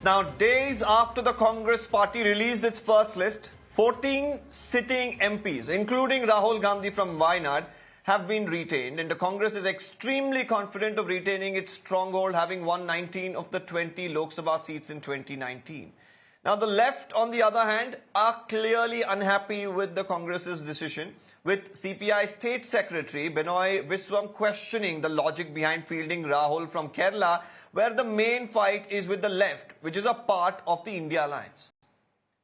Now, days after the Congress party released its first list, 14 sitting MPs, including Rahul Gandhi from Wayanad, have been retained, and the Congress is extremely confident of retaining its stronghold, having won 19 of the 20 Lok Sabha seats in 2019. Now, the left, on the other hand, are clearly unhappy with the Congress's decision, with CPI State Secretary Benoy Viswam questioning the logic behind fielding Rahul from Kerala, where the main fight is with the left, which is a part of the India alliance.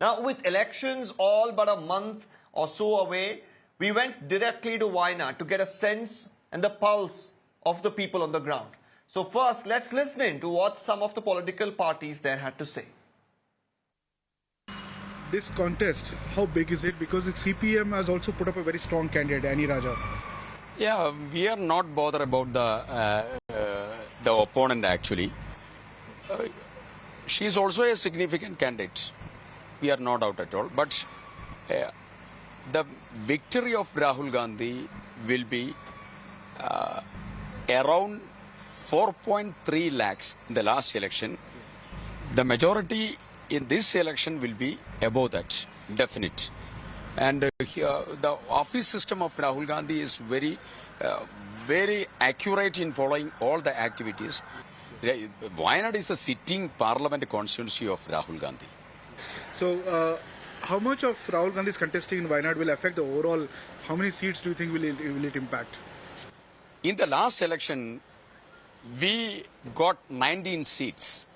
Now, with elections all but a month or so away, we went directly to Wayanad to get a sense and the pulse of the people on the ground. So first, let's listen in to what some of the political parties there had to say. This contest, how big is it? Because the CPM has also put up a very strong candidate, Annie Raja. Yeah, we are not bothered about the opponent actually. She is also a significant candidate. We are not out at all. But the victory of Rahul Gandhi will be around 4.3 lakhs in the last election. The majority in this election will be above that, definite. And here, the office system of Rahul Gandhi is very accurate in following all the activities. Wayanad is the sitting parliament constituency of Rahul Gandhi. So, how much of Rahul Gandhi's contesting in Wayanad will affect the overall? How many seats do you think will it impact? In the last election, we got 19 seats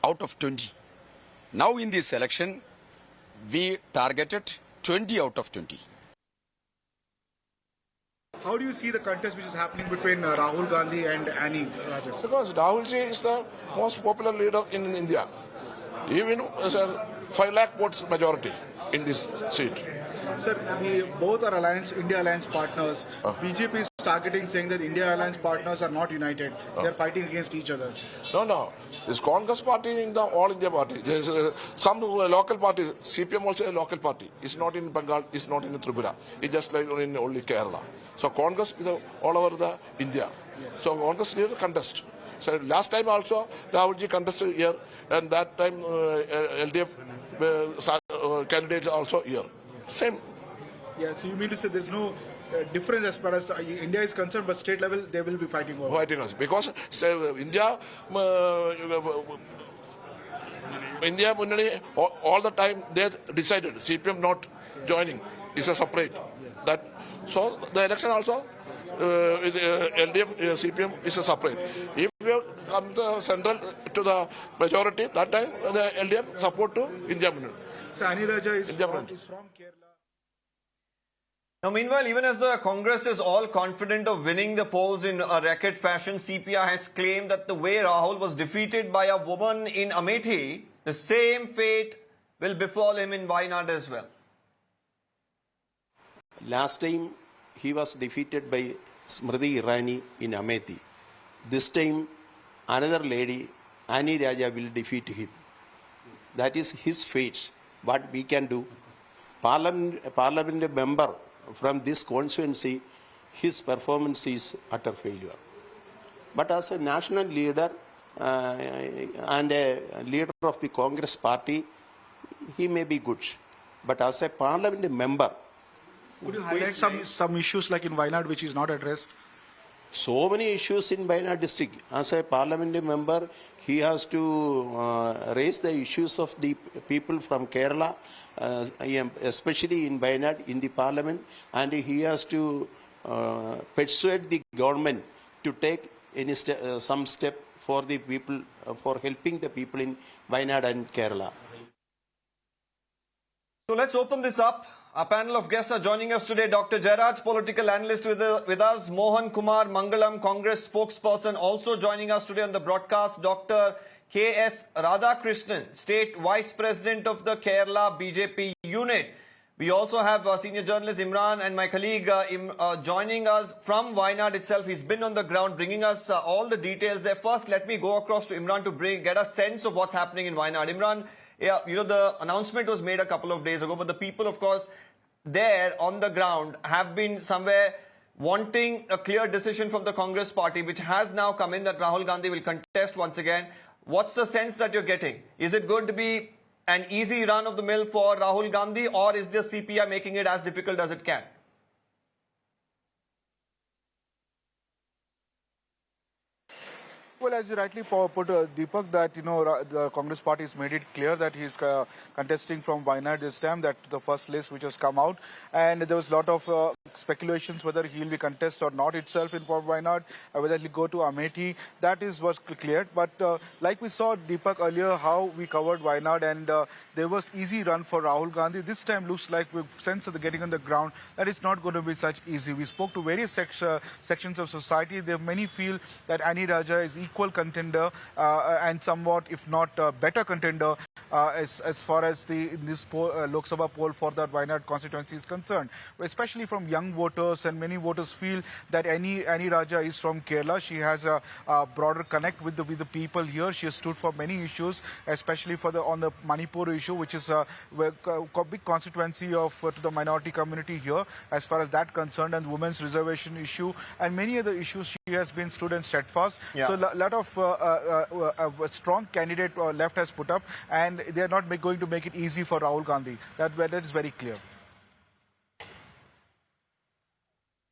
out of 20. Now in this election, we targeted 20 out of 20. How do you see the contest which is happening between Rahul Gandhi and Annie Raja? Because Rahul Ji is the most popular leader in India. Even as a 5 lakh votes majority in this seat. Sir, we both are India Alliance partners. BJP is targeting, saying that India Alliance partners are not united. They are fighting against each other. No. This Congress party in the All India party. There is some local parties. CPM also a local party. It's not in Bengal. It's not in Tripura. It's just like in only Kerala. So Congress is all over the India. So Congress is a contest. So last time also Rahul Ji contested here, and that time LDF candidates also here. Same. Yeah. So you mean to say there's no difference as far as India is concerned, but state level they will be fighting over. Fighting us because India Munani all the time they decided CPM not joining is a separate that. So the election also with LDF CPM is a separate. If you come to central to the majority, that time the LDF support to India Munani. So Annie Raja is from Kerala. Now, meanwhile, even as the Congress is all confident of winning the polls in a record fashion, CPI has claimed that the way Rahul was defeated by a woman in Amethi, the same fate will befall him in Wayanad as well. Last time he was defeated by Smriti Irani in Amethi. This time another lady, Annie Raja, will defeat him. That is his fate. What we can do? Parliament member from this constituency, his performance is utter failure. But as a national leader and a leader of the Congress party, he may be good. But as a parliament member, could you highlight some issues like in Wayanad which is not addressed? So many issues in Wayanad district. As a parliament member, he has to raise the issues of the people from Kerala, especially in Wayanad, in the parliament, and he has to persuade the government to take some step for the people, for helping the people in Wayanad and Kerala. So let's open this up. Our panel of guests are joining us today. Dr Jayaraj, political analyst with us. Mohan, Kumar, Mangalam, Congress spokesperson, also joining us today on the broadcast. Dr K.S. Radhakrishnan, State Vice President of the Kerala BJP unit. We also have senior journalist Imran and my colleague joining us from Wayanad itself. He's been on the ground bringing us all the details there. First, let me go across to Imran to get a sense of what's happening in Wayanad. Imran, yeah, you know, the announcement was made a couple of days ago, but the people, of course, there on the ground have been somewhere wanting a clear decision from the Congress party, which has now come in that Rahul Gandhi will contest once again. What's the sense that you're getting? Is it going to be an easy run of the mill for Rahul Gandhi, or is the CPI making it as difficult as it can? Well, as you rightly put, Deepak, that the Congress party has made it clear that he's contesting from Wayanad this time. That the first list which has come out, and there was a lot of speculations whether he'll be contest or not itself in Wayanad, whether he'll go to Amethi. That was cleared. But like we saw, Deepak, earlier, how we covered Wayanad, and there was easy run for Rahul Gandhi. This time looks like we've sense of the getting on the ground that it's not going to be such easy. We spoke to various sections of society. There many feel that Annie Raja is equal contender and somewhat, if not better contender, as far as this Lok Sabha poll for the Wayanad constituency is concerned, especially from young voters, and many voters feel that Annie Raja is from Kerala. She has a broader connect with the people here. She has stood for many issues, especially on the Manipur issue, which is a big constituency to the minority community here, as far as that concerned, and women's reservation issue, and many other issues. She has been stood and steadfast. Yeah. So a lot of a strong candidate left has put up, and they are not going to make it easy for Rahul Gandhi. That is very clear.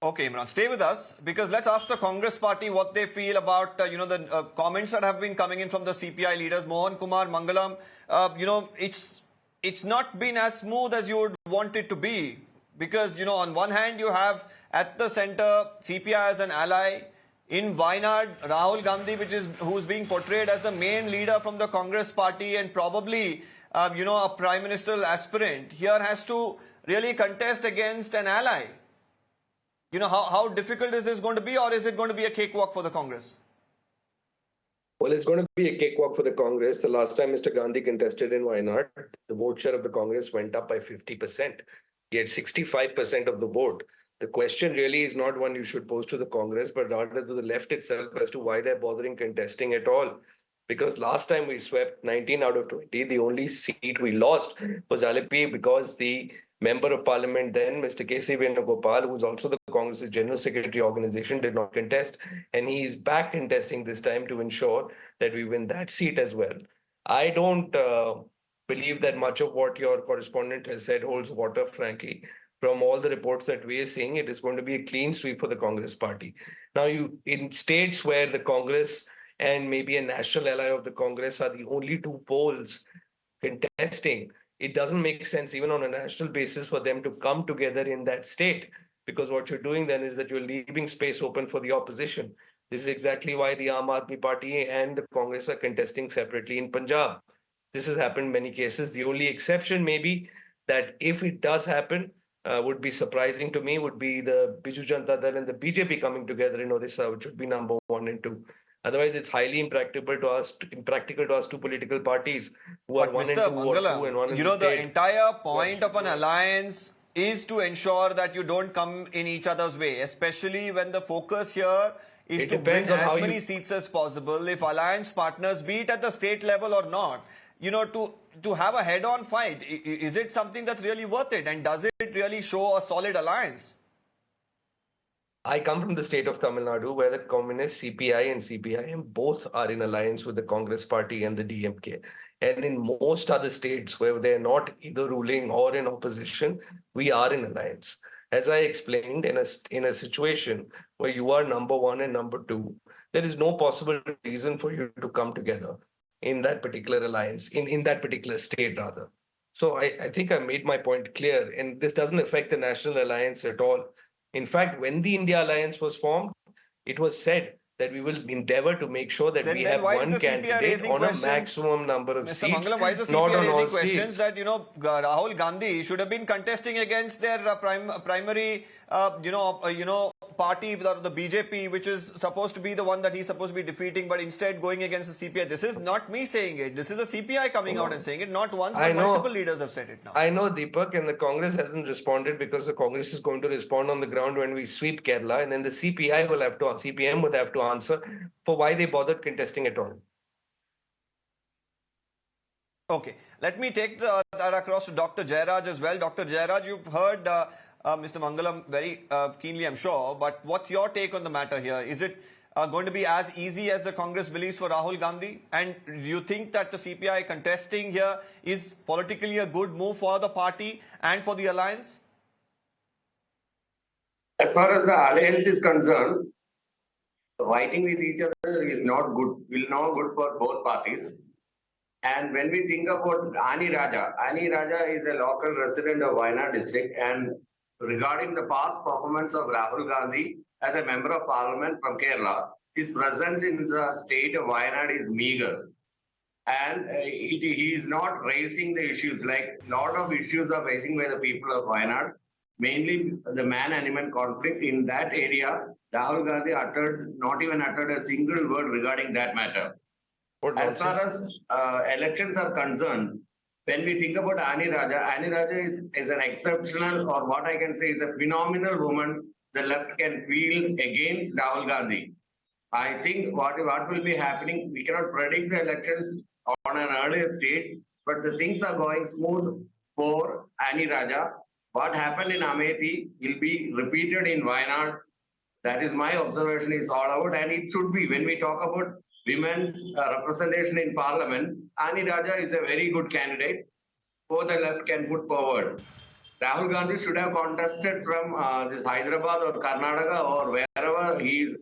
Okay, Imran, stay with us, because let's ask the Congress party what they feel about the comments that have been coming in from the CPI leaders, Mohan, Kumar, Mangalam. It's not been as smooth as you would want it to be, because on one hand you have at the centre CPI as an ally. In Wayanad, Rahul Gandhi, who's being portrayed as the main leader from the Congress party and probably, a prime ministerial aspirant, here has to really contest against an ally. How difficult is this going to be, or is it going to be a cakewalk for the Congress? Well, it's going to be a cakewalk for the Congress. The last time Mr. Gandhi contested in Wayanad, the vote share of the Congress went up by 50%. He had 65% of the vote. The question really is not one you should pose to the Congress, but rather to the left itself as to why they're bothering contesting at all. Because last time we swept 19 out of 20, the only seat we lost was Alleppey, because the Member of Parliament then, Mr. K.C. Venugopal, who was also the Congress's General Secretary organization, did not contest. And he is back contesting this time to ensure that we win that seat as well. I don't believe that much of what your correspondent has said holds water, frankly. From all the reports that we are seeing, it is going to be a clean sweep for the Congress party. Now, in states where the Congress and maybe a national ally of the Congress are the only two poles contesting, it doesn't make sense even on a national basis for them to come together in that state, because what you're doing then is that you're leaving space open for the opposition. This is exactly why the Aam Aadmi Party and the Congress are contesting separately in Punjab. This has happened in many cases. The only exception may be that if it does happen, would be surprising to me, would be the Biju Janata Dal and the BJP coming together in Odisha, which would be number 1 and 2. Otherwise, it's highly impractical to us two political parties who are 1 and 2 or 2 and 1 in the state. The entire point of an alliance is to ensure that you don't come in each other's way, especially when the focus here is to win as many seats as possible. If alliance partners, be it at the state level or not, to have a head-on fight, is it something that's really worth it? And does it really show a solid alliance? I come from the state of Tamil Nadu, where the communists, CPI and CPIM, both are in alliance with the Congress party and the DMK. And in most other states where they're not either ruling or in opposition, we are in alliance. As I explained, in a situation where you are number 1 and number 2, there is no possible reason for you to come together in that particular alliance, in that particular state rather. So I think I made my point clear, and this doesn't affect the national alliance at all. In fact, when the India alliance was formed, it was said that we will endeavor to make sure that we have one candidate on a maximum number of seats, Mangalam, why is the CPI not on all raising questions seats. That Rahul Gandhi should have been contesting against their primary party, the BJP, which is supposed to be the one that he's supposed to be defeating, but instead going against the CPI. This is not me saying it. This is the CPI coming out and saying it. Not once, but multiple leaders have said it now. I know, Deepak, and the Congress hasn't responded because the Congress is going to respond on the ground when we sweep Kerala, and then the CPIM will have to answer for why they bothered contesting at all. Okay, let me take that across to Dr. Jayaraj as well. Dr. Jayaraj, you've heard Mr. Mangalam very keenly, I'm sure, but what's your take on the matter here? Is it going to be as easy as the Congress believes for Rahul Gandhi? And do you think that the CPI contesting here is politically a good move for the party and for the alliance? As far as the alliance is concerned, fighting with each other is not good, will not good for both parties. And when we think about Ani Raja is a local resident of Wayanad district, and regarding the past performance of Rahul Gandhi as a member of parliament from Kerala, his presence in the state of Wayanad is meager. And he is not raising the issues, like a lot of issues are raising by the people of Wayanad, mainly the man-animal conflict in that area. Rahul Gandhi not even uttered a single word regarding that matter. As far as elections are concerned, when we think about Ani Raja is an exceptional, or what I can say is a phenomenal woman the left can field against Rahul Gandhi. I think what will be happening, we cannot predict the elections on an earlier stage, but the things are going smooth for Ani Raja. What happened in Amethi will be repeated in Wayanad. That is my observation is all out, and it should be. When we talk about women's representation in parliament, Ani Raja is a very good candidate who the left can put forward. Rahul Gandhi should have contested from this Hyderabad or Karnataka or wherever he is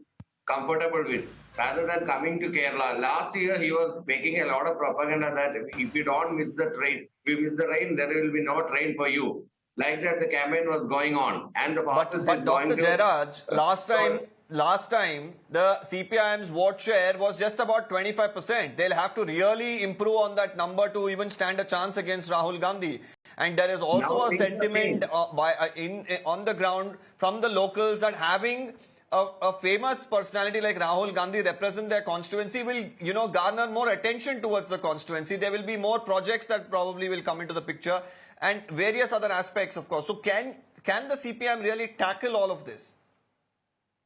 comfortable with, rather than coming to Kerala. Last year, he was making a lot of propaganda that if you don't miss the train, if you miss the rain, there will be no train for you. Like that, the campaign was going on, and the process But is Dr. going to. Jayaraj, last time the CPIM's vote share was just about 25%. They'll have to really improve on that number to even stand a chance against Rahul Gandhi. And there is also Now a things are sentiment on the ground from the locals that having a famous personality like Rahul Gandhi represent their constituency will, garner more attention towards the constituency. There will be more projects that probably will come into the picture and various other aspects, of course. So can the CPIM really tackle all of this?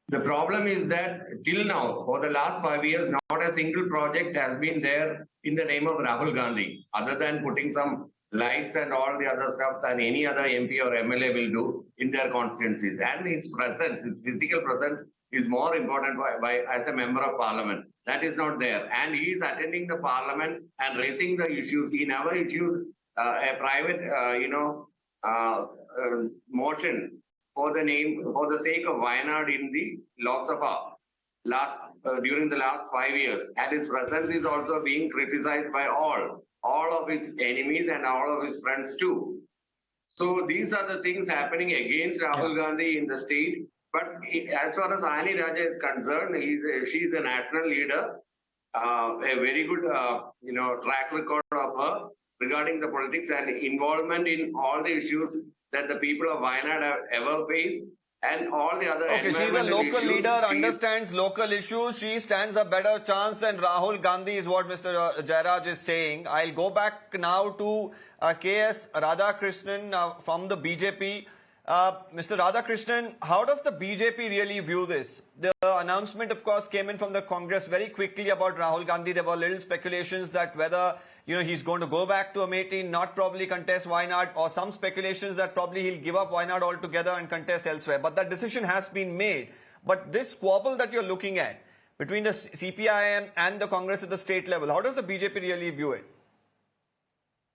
The problem is that till now, for the last 5 years, not a single project has been there in the name of Rahul Gandhi, other than putting some lights and all the other stuff that any other MP or MLA will do in their constituencies. And his presence, his physical presence, is more important as a member of parliament. That is not there. And he is attending the parliament and raising the issues. He never issues a private, motion for the sake of Wayanad in the Lok Sabha during the last 5 years. And his presence is also being criticized by all of his enemies and all of his friends too. So these are the things happening against Rahul Gandhi in the state. But as far as Ani Raja is concerned, she's a national leader, a very good track record of her regarding the politics and involvement in all the issues that the people of Wayanad have ever faced, and all the other Okay, she's a local leader, understands local issues. She stands a better chance than Rahul Gandhi is what Mr. Jayaraj is saying. I'll go back now to KS Radhakrishnan from the BJP. Mr. Radhakrishnan, how does the BJP really view this? The announcement, of course, came in from the Congress very quickly about Rahul Gandhi. There were little speculations that whether he's going to go back to Amethi, not probably contest Wayanad, or some speculations that probably he'll give up Wayanad altogether and contest elsewhere. But that decision has been made. But this squabble that you're looking at between the CPI and the Congress at the state level, how does the BJP really view it?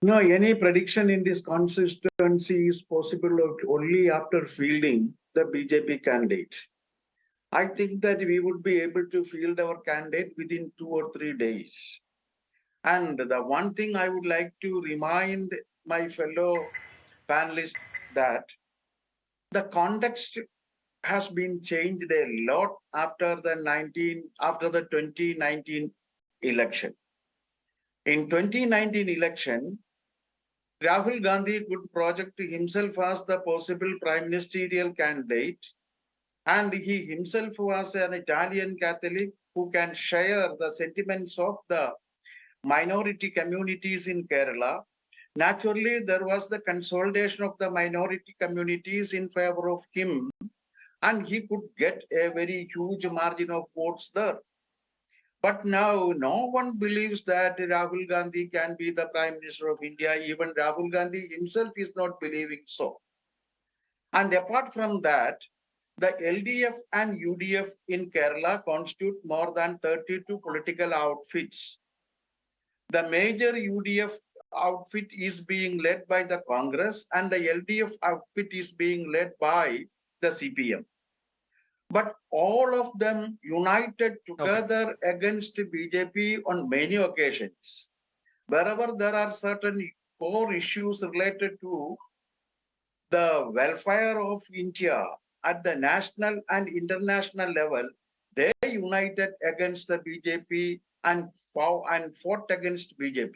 No, any prediction in this constituency is possible only after fielding the BJP candidate. I think that we would be able to field our candidate within 2 or 3 days. And the one thing I would like to remind my fellow panelists that the context has been changed a lot after the 2019 election. In 2019 election, Rahul Gandhi could project himself as the possible prime ministerial candidate, and he himself was an Italian Catholic who can share the sentiments of the minority communities in Kerala. Naturally, there was the consolidation of the minority communities in favor of him, and he could get a very huge margin of votes there. But now no one believes that Rahul Gandhi can be the Prime Minister of India. Even Rahul Gandhi himself is not believing so. And apart from that, the LDF and UDF in Kerala constitute more than 32 political outfits. The major UDF outfit is being led by the Congress and the LDF outfit is being led by the CPM. But all of them united together against BJP on many occasions. Wherever there are certain core issues related to the welfare of India at the national and international level, they united against the BJP and fought against BJP.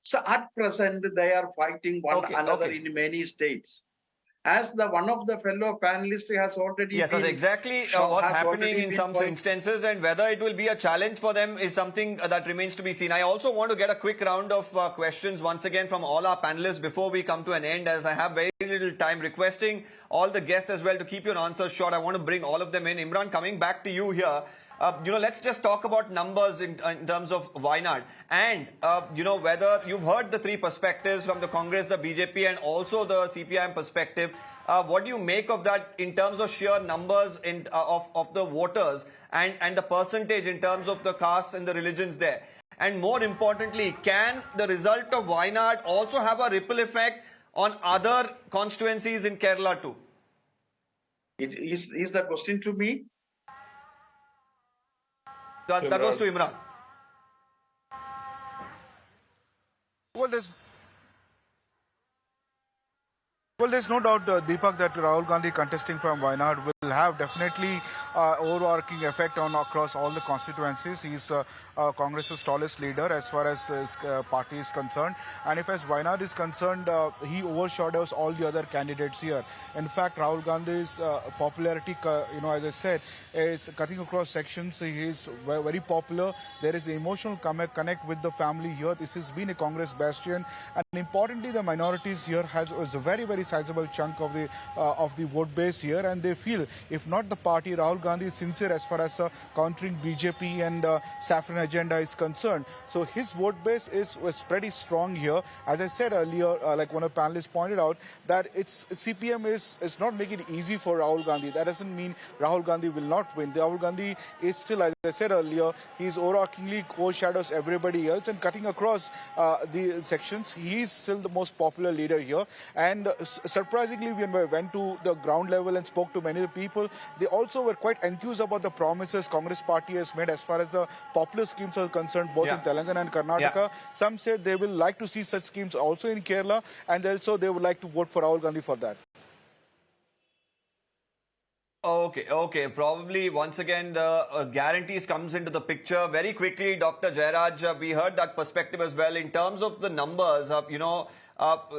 So at present, they are fighting one another in many states. As the one of the fellow panelists has already yes, that's exactly what's happening in some instances, and whether it will be a challenge for them is something that remains to be seen. I also want to get a quick round of questions once again from all our panelists before we come to an end, as I have very little time, requesting all the guests as well to keep your answers short. I want to bring all of them in. Imran, coming back to you here. Let's just talk about numbers in terms of Wayanad, and whether you've heard the three perspectives from the Congress, the BJP, and also the CPI perspective. What do you make of that in terms of sheer numbers of the voters and the percentage in terms of the castes and the religions there? And more importantly, can the result of Wayanad also have a ripple effect on other constituencies in Kerala too? Is the question to me? That was to Imran. Well, there's no doubt, Deepak, that Rahul Gandhi contesting from Wayanad will have definitely overarching effect on across all the constituencies. He's Congress's tallest leader as far as his party is concerned. And if as Wayanad is concerned, he overshadows all the other candidates here. In fact, Rahul Gandhi's popularity, as I said, is cutting across sections. He is very popular. There is an emotional connect with the family here. This has been a Congress bastion. And importantly, the minorities here is a very sizable chunk of the vote base here, and they feel if not the party, Rahul Gandhi is sincere as far as countering BJP and saffron agenda is concerned. So his vote base was pretty strong here. As I said earlier, like one of the panelists pointed out, that CPM is not making it easy for Rahul Gandhi. That doesn't mean Rahul Gandhi will not win. Rahul Gandhi is still, as I said earlier, he's overarchingly overshadows everybody else, and cutting across the sections, he is still the most popular leader here. And surprisingly, when we went to the ground level and spoke to many of the people, they also were quite enthused about the promises Congress party has made as far as the popular schemes are concerned, both in Telangana and Karnataka. Some said they will like to see such schemes also in Kerala, and also they would like to vote for Rahul Gandhi for that. Okay. Probably once again the guarantees comes into the picture very quickly. Dr. Jayaraj, we heard that perspective as well in terms of the numbers.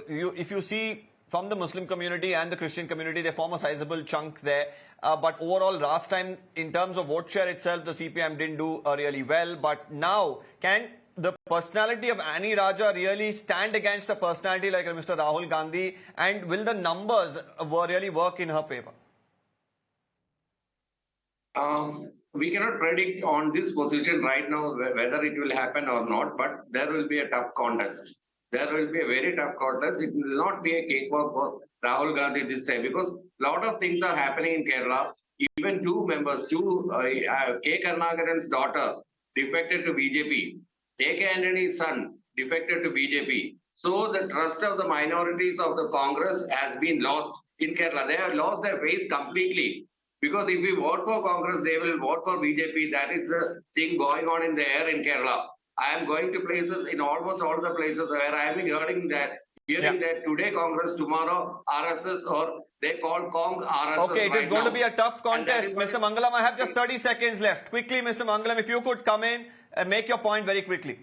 If you see from the Muslim community and the Christian community, they form a sizable chunk there. But overall, last time, in terms of vote share itself, the CPM didn't do really well. But now, can the personality of Ani Raja really stand against a personality like Mr. Rahul Gandhi? And will the numbers really work in her favor? We cannot predict on this position right now whether it will happen or not, but there will be a tough contest. There will be a very tough contest. It will not be a cakewalk for Rahul Gandhi this time, because a lot of things are happening in Kerala. Even two members, K. Karnagaran's daughter defected to BJP. A.K. Antony's son defected to BJP. So the trust of the minorities of the Congress has been lost in Kerala. They have lost their face completely. Because if we vote for Congress, they will vote for BJP. That is the thing going on in the air in Kerala. I am going to places, in almost all the places where I have been hearing that today Congress, tomorrow RSS, or they call Cong RSS. Okay, it is going to be a tough contest. Mr. Mangalam, I have just 30 seconds left. Quickly, Mr. Mangalam, if you could come in and make your point very quickly.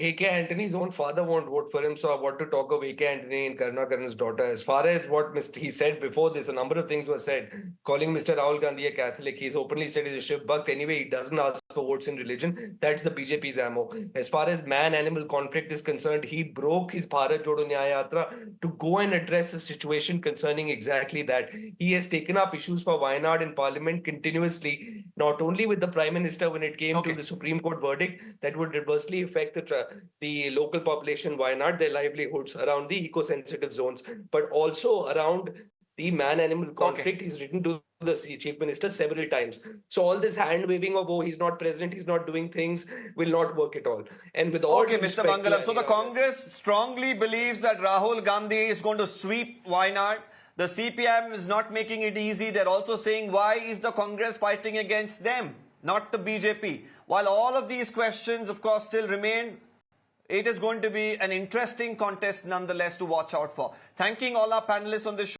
A.K. Antony's own father won't vote for him, so I want to talk of A.K. Antony and Karnakaran's daughter. As far as what he said before this, a number of things were said. Calling Mr. Rahul Gandhi a Catholic, he's openly said he's a Shiv Bhakt. Anyway, he doesn't ask for votes in religion. That's the BJP's ammo. As far as man-animal conflict is concerned, he broke his Bharat Jodo Nyaya Yatra to go and address a situation concerning exactly that. He has taken up issues for Wayanad in Parliament continuously, not only with the Prime Minister when it came to the Supreme Court verdict that would adversely affect the local population, Wayanad, their livelihoods around the eco-sensitive zones, but also around the man-animal conflict. He's written to the chief minister several times. So all this hand-waving of, oh, he's not president, he's not doing things, will not work at all. And with all Okay, due Mr. respect to Mangalam. So the Ani Raja- Congress strongly believes that Rahul Gandhi is going to sweep Wayanad. The CPI is not making it easy. They're also saying, why is the Congress fighting against them, not the BJP? While all of these questions, of course, still remain, it is going to be an interesting contest nonetheless to watch out for. Thanking all our panelists on this show.